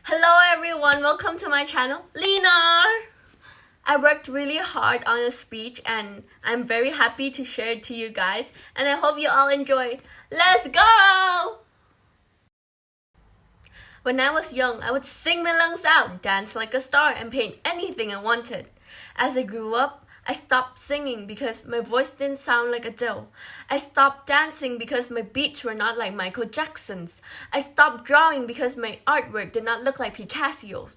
Hello everyone, welcome to my channel, Lena! I worked really hard on a speech and I'm very happy to share it to you guys and I hope you all enjoy. Let's go! When I was young, I would sing my lungs out, dance like a star, and paint anything I wanted. As I grew up, I stopped singing because my voice didn't sound like Adele. I stopped dancing because my beats were not like Michael Jackson's. I stopped drawing because my artwork did not look like Picasso's.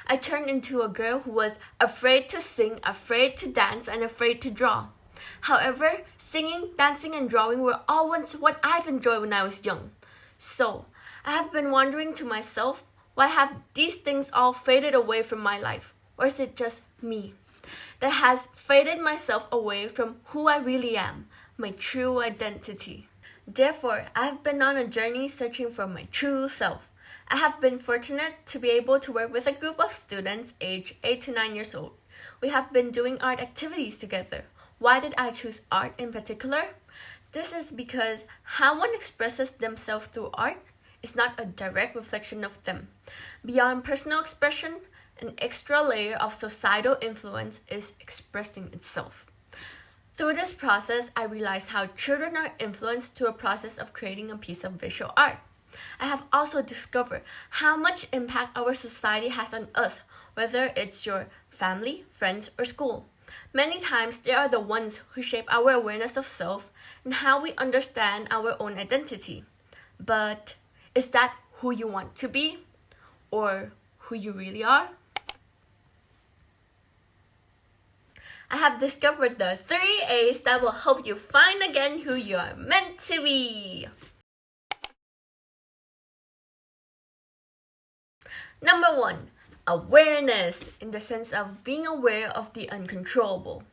I turned into a girl who was afraid to sing, afraid to dance, and afraid to draw. However, singing, dancing, and drawing were all once what I've enjoyed when I was young. So, I have been wondering to myself, why have these things all faded away from my life? Or is it just me that has faded myself away from who I really am, my true identity? Therefore, I have been on a journey searching for my true self. I have been fortunate to be able to work with a group of students aged 8 to 9 years old. We have been doing art activities together. Why did I choose art in particular? This is because how one expresses themselves through art is not a direct reflection of them. Beyond personal expression, an extra layer of societal influence is expressing itself. Through this process, I realized how children are influenced through a process of creating a piece of visual art. I have also discovered how much impact our society has on us, whether it's your family, friends, or school. Many times, they are the ones who shape our awareness of self and how we understand our own identity. But is that who you want to be? Or who you really are? I have discovered the 3 A's that will help you find again who you are meant to be. Number 1, awareness, in the sense of being aware of the uncontrollable.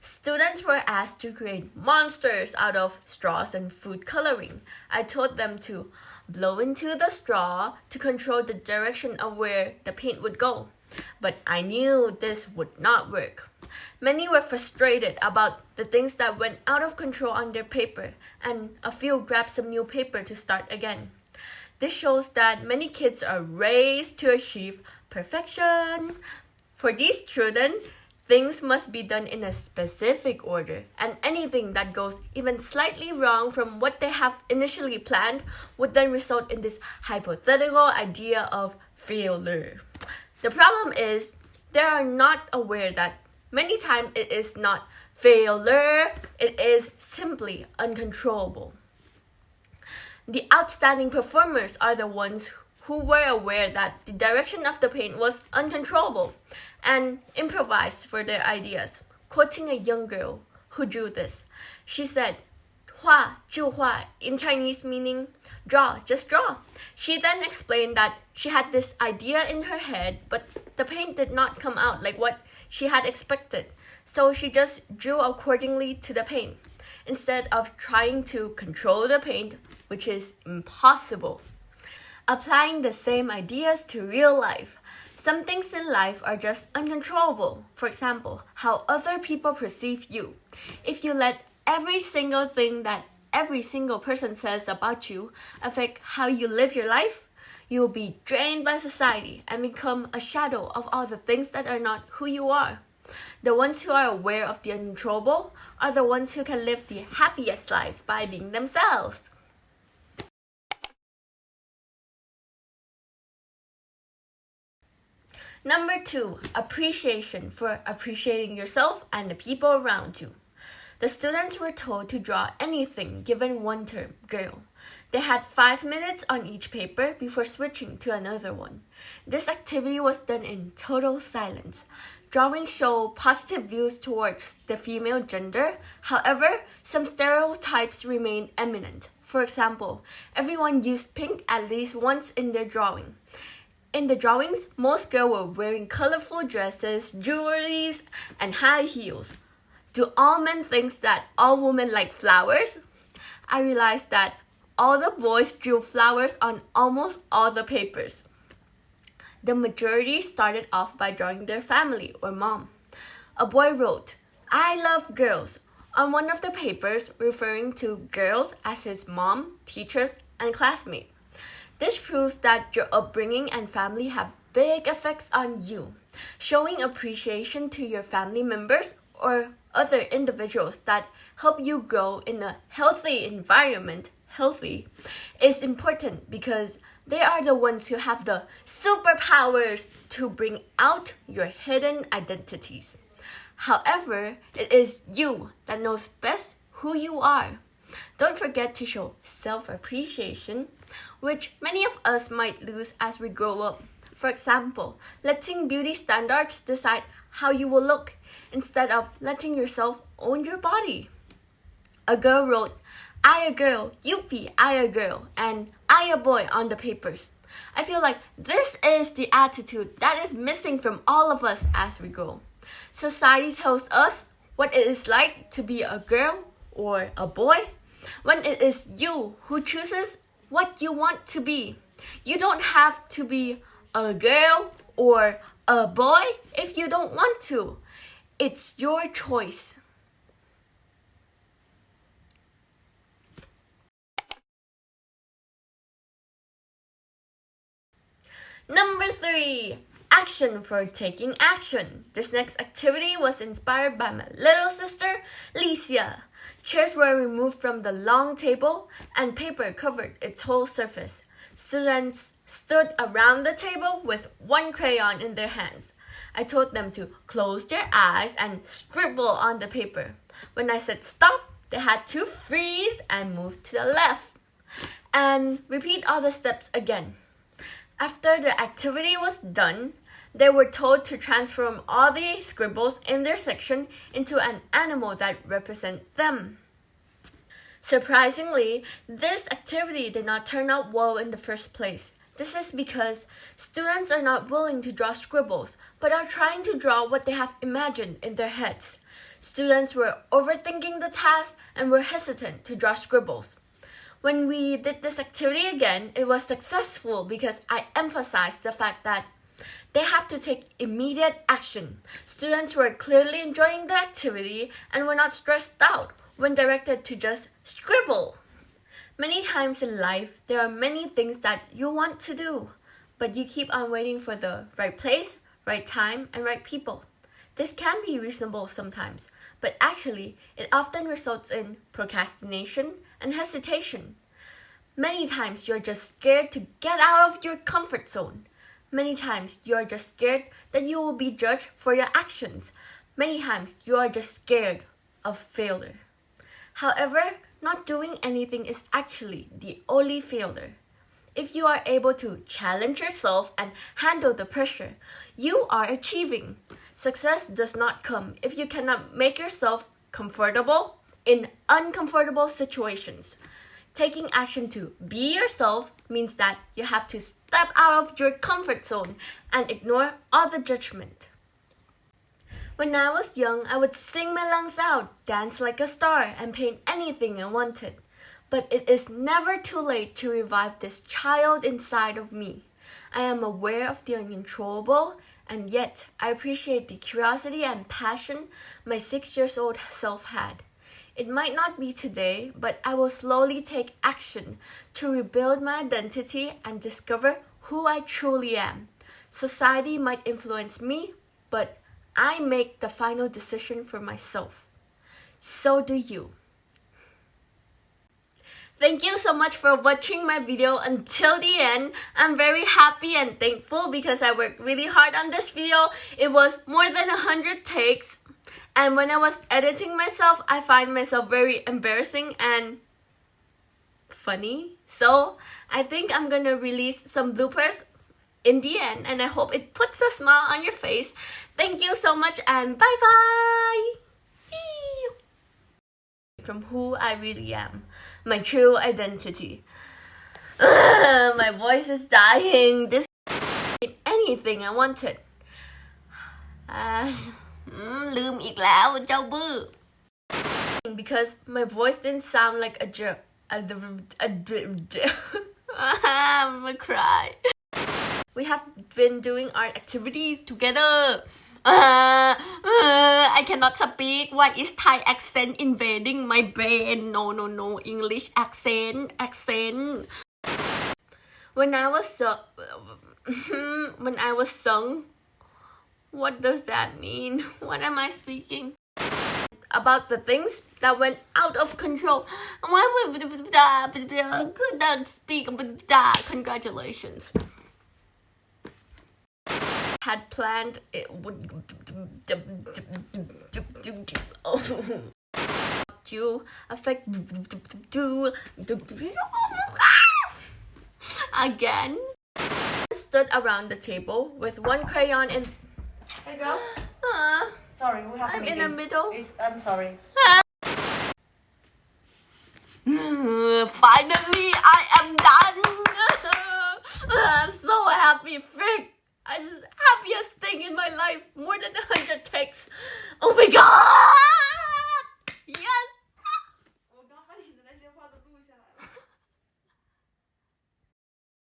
Students were asked to create monsters out of straws and food coloring. I told them to blow into the straw to control the direction of where the paint would go. But I knew this would not work. Many were frustrated about the things that went out of control on their paper, and a few grabbed some new paper to start again. This shows that many kids are raised to achieve perfection. For these children, things must be done in a specific order, and anything that goes even slightly wrong from what they have initially planned would then result in this hypothetical idea of failure. The problem is, they are not aware that many times it is not failure, it is simply uncontrollable. The outstanding performers are the ones who were aware that the direction of the paint was uncontrollable and improvised for their ideas. Quoting a young girl who drew this, she said, 画就画, in Chinese meaning draw, just draw. She then explained that she had this idea in her head, but the paint did not come out like what she had expected. So she just drew accordingly to the paint, instead of trying to control the paint, which is impossible. Applying the same ideas to real life. Some things in life are just uncontrollable. For example, how other people perceive you. If you let every single thing that every single person says about you affect how you live your life, you will be drained by society and become a shadow of all the things that are not who you are. The ones who are aware of the uncontrollable are the ones who can live the happiest life by being themselves. Number 2, appreciation, for appreciating yourself and the people around you. The students were told to draw anything given one term, girl. They had 5 minutes on each paper before switching to another one. This activity was done in total silence. Drawings show positive views towards the female gender. However, some stereotypes remain eminent. For example, everyone used pink at least once in their drawing. In the drawings, most girls were wearing colorful dresses, jewelry, and high heels. Do all men think that all women like flowers? I realized that all the boys drew flowers on almost all the papers. The majority started off by drawing their family or mom. A boy wrote, "I love girls," on one of the papers, referring to girls as his mom, teachers, and classmates. This proves that your upbringing and family have big effects on you. Showing appreciation to your family members or other individuals that help you grow in a healthy environment, is important because they are the ones who have the superpowers to bring out your hidden identities. However, it is you that knows best who you are. Don't forget to show self-appreciation, which many of us might lose as we grow up. For example, letting beauty standards decide how you will look instead of letting yourself own your body. A girl wrote, "I a girl, yuppie, I a girl," and "I a boy" on the papers. I feel like this is the attitude that is missing from all of us as we grow. Society tells us what it is like to be a girl or a boy, when it is you who chooses what you want to be. You don't have to be a girl or a boy if you don't want to. It's your choice. Number 3. Action for taking action. This next activity was inspired by my little sister, Licia. Chairs were removed from the long table and paper covered its whole surface. Students stood around the table with one crayon in their hands. I told them to close their eyes and scribble on the paper. When I said stop, they had to freeze and move to the left. And repeat all the steps again. After the activity was done, they were told to transform all the scribbles in their section into an animal that represents them. Surprisingly, this activity did not turn out well in the first place. This is because students are not willing to draw scribbles, but are trying to draw what they have imagined in their heads. Students were overthinking the task and were hesitant to draw scribbles. When we did this activity again, it was successful because I emphasized the fact that they have to take immediate action. Students were clearly enjoying the activity and were not stressed out when directed to just scribble. Many times in life, there are many things that you want to do, but you keep on waiting for the right place, right time, and right people. This can be reasonable sometimes, but actually, it often results in procrastination and hesitation. Many times, you're just scared to get out of your comfort zone. Many times, you are just scared that you will be judged for your actions. Many times, you are just scared of failure. However, not doing anything is actually the only failure. If you are able to challenge yourself and handle the pressure, you are achieving. Success does not come if you cannot make yourself comfortable in uncomfortable situations. Taking action to be yourself means that you have to step out of your comfort zone and ignore all the judgment. When I was young, I would sing my lungs out, dance like a star, and paint anything I wanted. But it is never too late to revive this child inside of me. I am aware of the uncontrollable, and yet I appreciate the curiosity and passion my 6-year-old self had. It might not be today, but I will slowly take action to rebuild my identity and discover who I truly am. Society might influence me, but I make the final decision for myself. So do you. Thank you so much for watching my video until the end. I'm very happy and thankful because I worked really hard on this video. It was more than 100 takes. And when I was editing myself, I find myself very embarrassing and funny. So I think I'm gonna release some bloopers in the end, and I hope it puts a smile on your face. Thank you so much and bye-bye! From who I really am, my true identity. My voice is dying. This is anything I wanted. ลืมอีกแล้วเจ้าบื้อ because my voice didn't sound like a jerk. I'm gonna cry. We have been doing art activities together. I cannot speak. Why is Thai accent invading my brain? No. English accent. When I was sung, what does that mean? What am I speaking? About the things that went out of control. Could not speak. Congratulations. Had planned it would to affect again. Stood around the table with one crayon in. Hey girls. Sorry, we have a I'm meeting. in the middle. I'm sorry. Finally, I am done. I'm so happy. Frick. It's the happiest thing in my life. More than 100 takes. Oh my god.